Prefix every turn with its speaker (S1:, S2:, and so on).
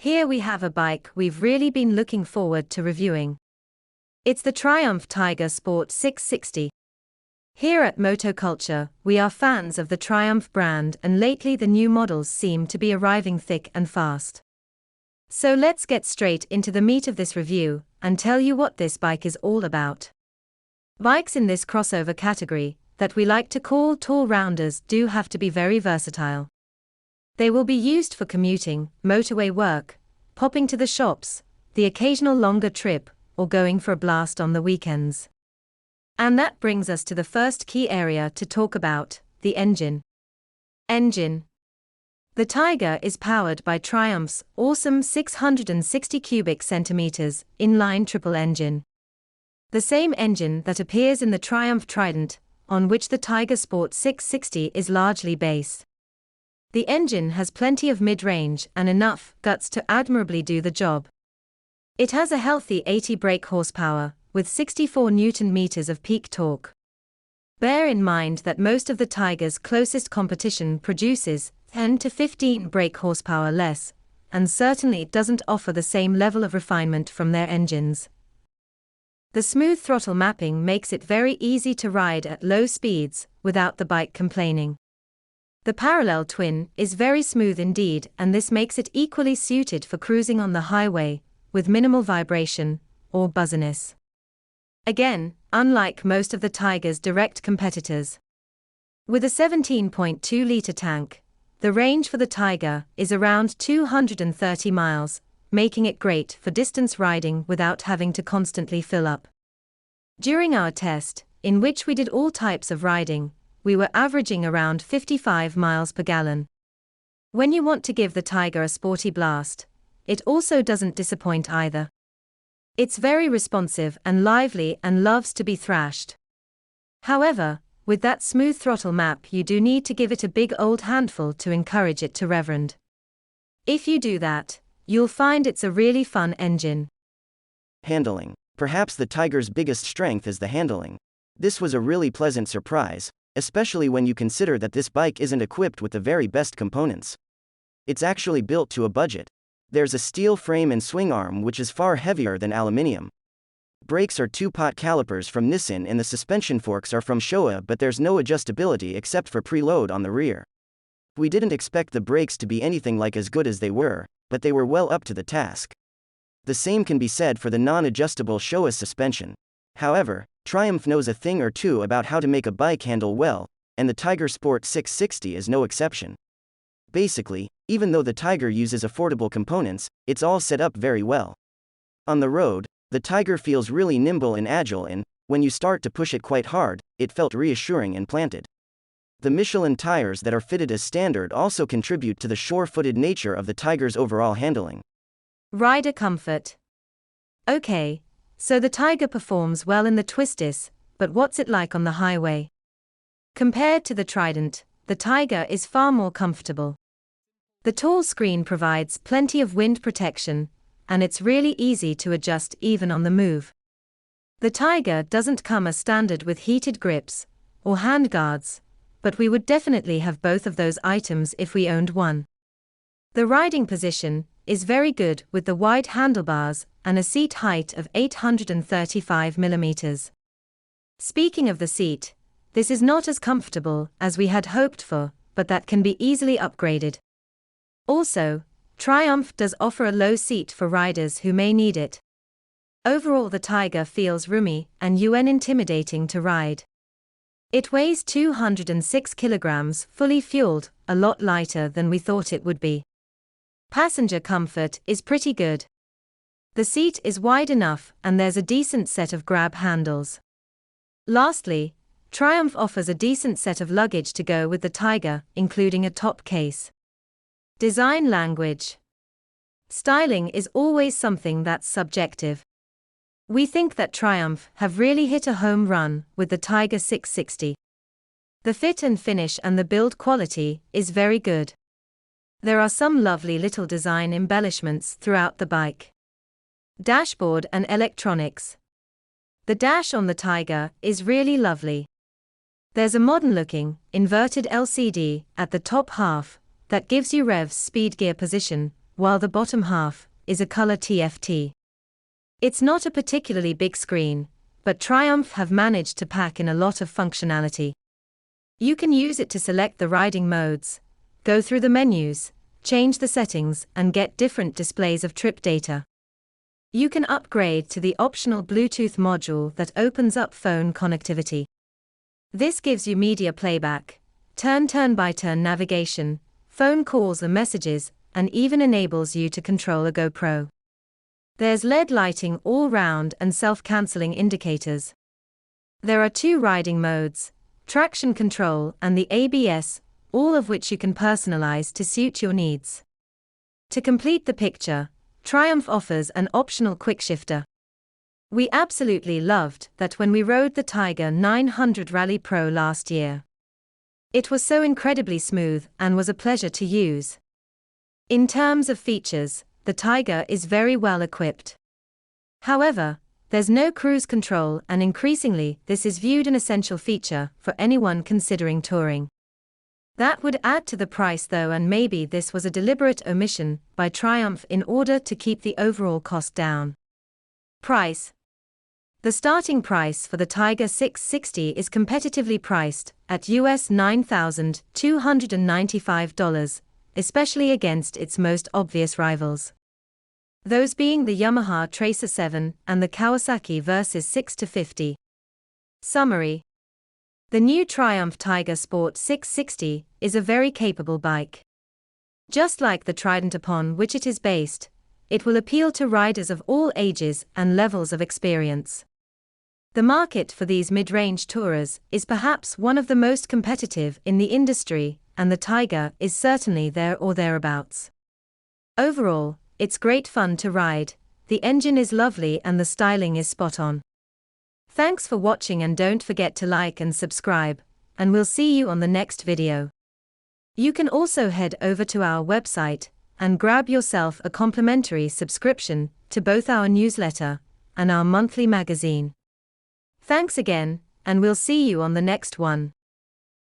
S1: Here we have a bike we've really been looking forward to reviewing. It's the Triumph Tiger Sport 660. Here at MOTO-KUL, we are fans of the Triumph brand, and lately the new models seem to be arriving thick and fast. So let's get straight into the meat of this review and tell you what this bike is all about. Bikes in this crossover category, that we like to call tall rounders, do have to be very versatile. They will be used for commuting, motorway work, popping to the shops, the occasional longer trip, or going for a blast on the weekends. And that brings us to the first key area to talk about, the engine. The Tiger is powered by Triumph's awesome 660 cubic centimeters inline triple engine. The same engine that appears in the Triumph Trident, on which the Tiger Sport 660 is largely based. The engine has plenty of mid-range and enough guts to admirably do the job. It has a healthy 80 brake horsepower, with 64 Nm of peak torque. Bear in mind that most of the Tiger's closest competition produces 10 to 15 brake horsepower less, and certainly doesn't offer the same level of refinement from their engines. The smooth throttle mapping makes it very easy to ride at low speeds without the bike complaining. The parallel twin is very smooth indeed, and this makes it equally suited for cruising on the highway, with minimal vibration or buzziness. Again, unlike most of the Tiger's direct competitors. With a 17.2-litre tank, the range for the Tiger is around 230 miles, making it great for distance riding without having to constantly fill up. During our test, in which we did all types of riding, we were averaging around 55 miles per gallon. When you want to give the Tiger a sporty blast, it also doesn't disappoint either. It's very responsive and lively and loves to be thrashed. However, with that smooth throttle map, you do need to give it a big old handful to encourage it to reverend. If you do that, you'll find it's a really fun engine.
S2: Handling. Perhaps the Tiger's biggest strength is the handling. This was a really pleasant surprise, especially when you consider that this bike isn't equipped with the very best components. It's actually built to a budget. There's a steel frame and swing arm which is far heavier than aluminium. Brakes are two-pot calipers from Nissan and the suspension forks are from Showa, but there's no adjustability except for preload on the rear. We didn't expect the brakes to be anything like as good as they were, but they were well up to the task. The same can be said for the non-adjustable Showa suspension. However, Triumph knows a thing or two about how to make a bike handle well, and the Tiger Sport 660 is no exception. Basically, even though the Tiger uses affordable components, it's all set up very well. On the road, the Tiger feels really nimble and agile, and when you start to push it quite hard, it felt reassuring and planted. The Michelin tires that are fitted as standard also contribute to the sure-footed nature of the Tiger's overall handling.
S1: Rider comfort. Okay, so the Tiger performs well in the twisties, but what's it like on the highway? Compared to the Trident, the Tiger is far more comfortable. The tall screen provides plenty of wind protection, and it's really easy to adjust even on the move. The Tiger doesn't come as standard with heated grips or handguards, but we would definitely have both of those items if we owned one. The riding position is very good with the wide handlebars and a seat height of 835 mm. Speaking of the seat, this is not as comfortable as we had hoped for, but that can be easily upgraded. Also, Triumph does offer a low seat for riders who may need it. Overall, the Tiger feels roomy and intimidating to ride. It weighs 206 kilograms fully fueled, a lot lighter than we thought it would be. Passenger comfort is pretty good. The seat is wide enough and there's a decent set of grab handles. Lastly, Triumph offers a decent set of luggage to go with the Tiger, including a top case. Design language. Styling is always something that's subjective. We think that Triumph have really hit a home run with the Tiger 660. The fit and finish and the build quality is very good. There are some lovely little design embellishments throughout the bike. Dashboard and electronics. The dash on the Tiger is really lovely. There's a modern-looking, inverted LCD at the top half that gives you revs, speed, gear position, while the bottom half is a color TFT. It's not a particularly big screen, but Triumph have managed to pack in a lot of functionality. You can use it to select the riding modes, go through the menus, change the settings, and get different displays of trip data. You can upgrade to the optional Bluetooth module that opens up phone connectivity. This gives you media playback, turn-by-turn navigation, phone calls and messages, and even enables you to control a GoPro. There's LED lighting all round and self-canceling indicators. There are 2 riding modes, traction control and the ABS, all of which you can personalize to suit your needs. To complete the picture, Triumph offers an optional quickshifter. We absolutely loved that when we rode the Tiger 900 Rally Pro last year. It was so incredibly smooth and was a pleasure to use. In terms of features, the Tiger is very well equipped. However, there's no cruise control, and increasingly this is viewed an essential feature for anyone considering touring. That would add to the price though, and maybe this was a deliberate omission by Triumph in order to keep the overall cost down. Price. The starting price for the Tiger 660 is competitively priced at US $9,295, especially against its most obvious rivals. Those being the Yamaha Tracer 7 and the Kawasaki Versys 6-50. Summary. The new Triumph Tiger Sport 660 is a very capable bike. Just like the Trident upon which it is based, it will appeal to riders of all ages and levels of experience. The market for these mid-range tourers is perhaps one of the most competitive in the industry, and the Tiger is certainly there or thereabouts. Overall, it's great fun to ride, the engine is lovely and the styling is spot on. Thanks for watching, and don't forget to like and subscribe, and we'll see you on the next video. You can also head over to our website and grab yourself a complimentary subscription to both our newsletter and our monthly magazine. Thanks again, and we'll see you on the next one.